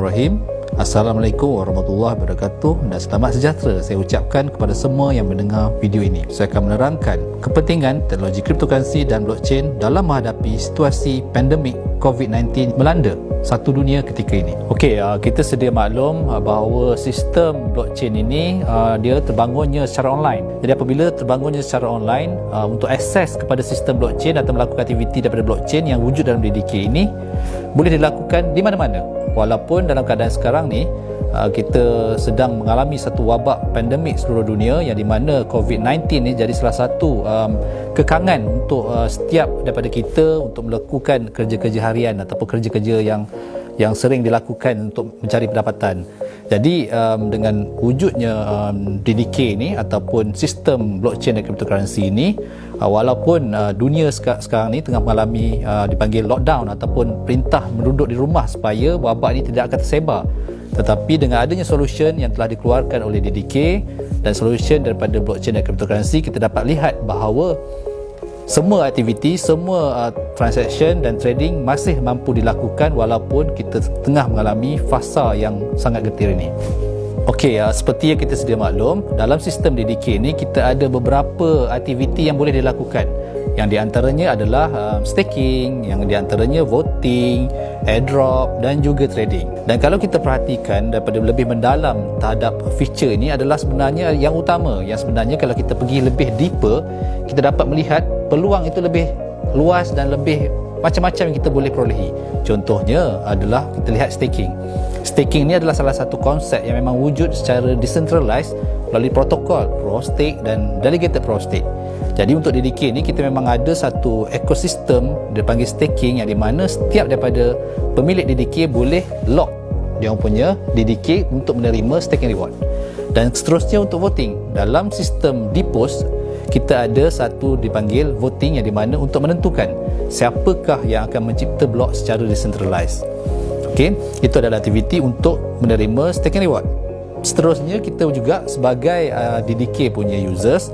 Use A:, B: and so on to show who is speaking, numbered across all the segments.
A: Bismillahirrahmanirrahim. Assalamualaikum warahmatullahi wabarakatuh dan selamat sejahtera saya ucapkan kepada semua yang mendengar video ini. Saya akan menerangkan kepentingan teknologi kriptokurensi dan blockchain dalam menghadapi situasi pandemik COVID-19 melanda satu dunia ketika ini. Okey, kita sedia maklum bahawa sistem blockchain ini dia terbangunnya secara online. Jadi apabila terbangunnya secara online, untuk akses kepada sistem blockchain atau melakukan aktiviti daripada blockchain yang wujud dalam DDK ini boleh dilakukan di mana-mana. Walaupun dalam keadaan sekarang ni kita sedang mengalami satu wabak pandemik seluruh dunia, yang di mana COVID-19 ni jadi salah satu kekangan untuk setiap daripada kita untuk melakukan kerja-kerja harian ataupun kerja-kerja yang sering dilakukan untuk mencari pendapatan. Jadi dengan wujudnya DDK ni ataupun sistem blockchain dan cryptocurrency ini, walaupun dunia sekarang ni tengah mengalami dipanggil lockdown ataupun perintah menduduk di rumah supaya wabak ini tidak akan tersebar, tetapi dengan adanya solution yang telah dikeluarkan oleh DDK dan solution daripada blockchain dan cryptocurrency, kita dapat lihat bahawa semua aktiviti, semua transaction dan trading masih mampu dilakukan walaupun kita tengah mengalami fasa yang sangat getir ini. Okey, seperti yang kita sedia maklum, dalam sistem DDK ini kita ada beberapa aktiviti yang boleh dilakukan. Yang di antaranya adalah staking, yang di antaranya voting, airdrop dan juga trading. Dan kalau kita perhatikan daripada lebih mendalam terhadap feature ini adalah sebenarnya yang utama, yang sebenarnya kalau kita pergi lebih deeper, kita dapat melihat peluang itu lebih luas dan lebih macam-macam yang kita boleh perolehi. Contohnya adalah kita lihat staking. Staking ini adalah salah satu konsep yang memang wujud secara decentralized melalui protokol Pro-Stake dan Delegated Pro-Stake. Jadi untuk DDK ni kita memang ada satu ekosistem dipanggil staking, yang di mana setiap daripada pemilik DDK boleh lock dia punya DDK untuk menerima staking reward. Dan seterusnya untuk voting, dalam sistem DPoS kita ada satu dipanggil voting, yang di mana untuk menentukan siapakah yang akan mencipta blok secara decentralized. Okey, itu adalah aktiviti untuk menerima staking reward. Seterusnya kita juga sebagai DDK punya users,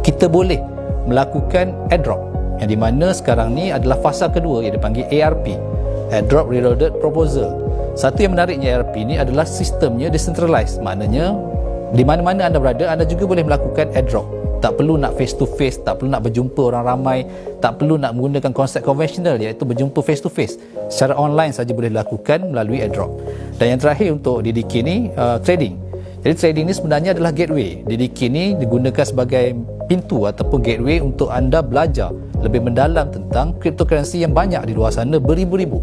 A: kita boleh melakukan airdrop, yang di mana sekarang ni adalah fasa kedua yang dipanggil ARP, Airdrop Reloaded Proposal. Satu yang menariknya ARP ni adalah sistemnya decentralized, maknanya di mana-mana anda berada, anda juga boleh melakukan airdrop. Tak perlu nak face to face, tak perlu nak berjumpa orang ramai, tak perlu nak menggunakan konsep konvensional iaitu berjumpa face to face. Secara online saja boleh dilakukan melalui airdrop. Dan yang terakhir untuk DDK ni, trading. Jadi trading ni sebenarnya adalah gateway. DDK ni digunakan sebagai pintu ataupun gateway untuk anda belajar lebih mendalam tentang cryptocurrency yang banyak di luar sana, beribu-ribu.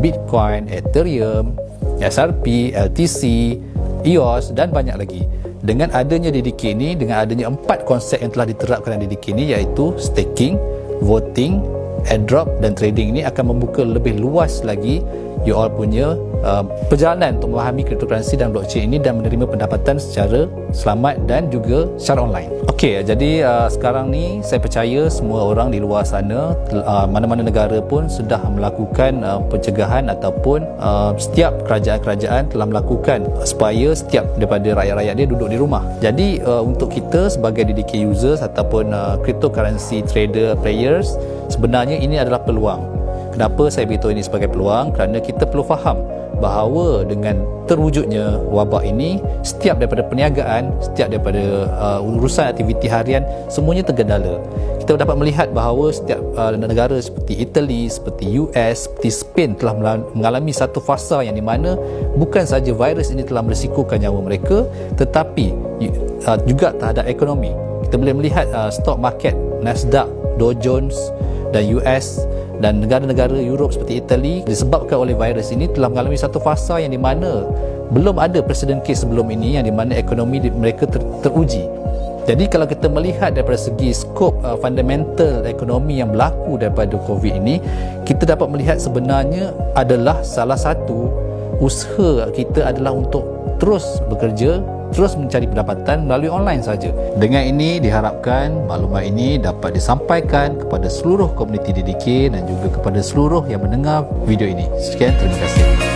A: Bitcoin, Ethereum, XRP, LTC, EOS dan banyak lagi. Dengan adanya DDK ni, dengan adanya 4 konsep yang telah diterapkan dalam DDK ni, iaitu staking, voting, airdrop dan trading ni akan membuka lebih luas lagi you all punya perjalanan untuk memahami cryptocurrency dan blockchain ini dan menerima pendapatan secara selamat dan juga secara online. Okey, jadi sekarang ni saya percaya semua orang di luar sana, mana-mana negara pun sudah melakukan pencegahan ataupun setiap kerajaan-kerajaan telah melakukan supaya setiap daripada rakyat-rakyat dia duduk di rumah. Jadi untuk kita sebagai DDK users ataupun cryptocurrency trader players, sebenarnya ini adalah peluang. Kenapa saya beritahu ini sebagai peluang? Kerana kita perlu faham bahawa dengan terwujudnya wabak ini, setiap daripada perniagaan, setiap daripada urusan aktiviti harian, semuanya tergendala. Kita dapat melihat bahawa setiap negara seperti Italy, seperti US, seperti Spain telah mengalami satu fasa yang di mana bukan sahaja virus ini telah merisikokan nyawa mereka, tetapi juga terhadap ekonomi. Kita boleh melihat stock market Nasdaq, Dow Jones dan US dan negara-negara Europe seperti Italy disebabkan oleh virus ini telah mengalami satu fasa yang di mana belum ada presiden case sebelum ini, yang di mana ekonomi mereka teruji. Jadi kalau kita melihat daripada segi skop fundamental ekonomi yang berlaku daripada COVID ini, kita dapat melihat sebenarnya adalah salah satu usaha kita adalah untuk terus bekerja, terus mencari pendapatan melalui online saja. Dengan ini diharapkan maklumat ini dapat disampaikan kepada seluruh komuniti DDK dan juga kepada seluruh yang mendengar video ini. Sekian, terima kasih.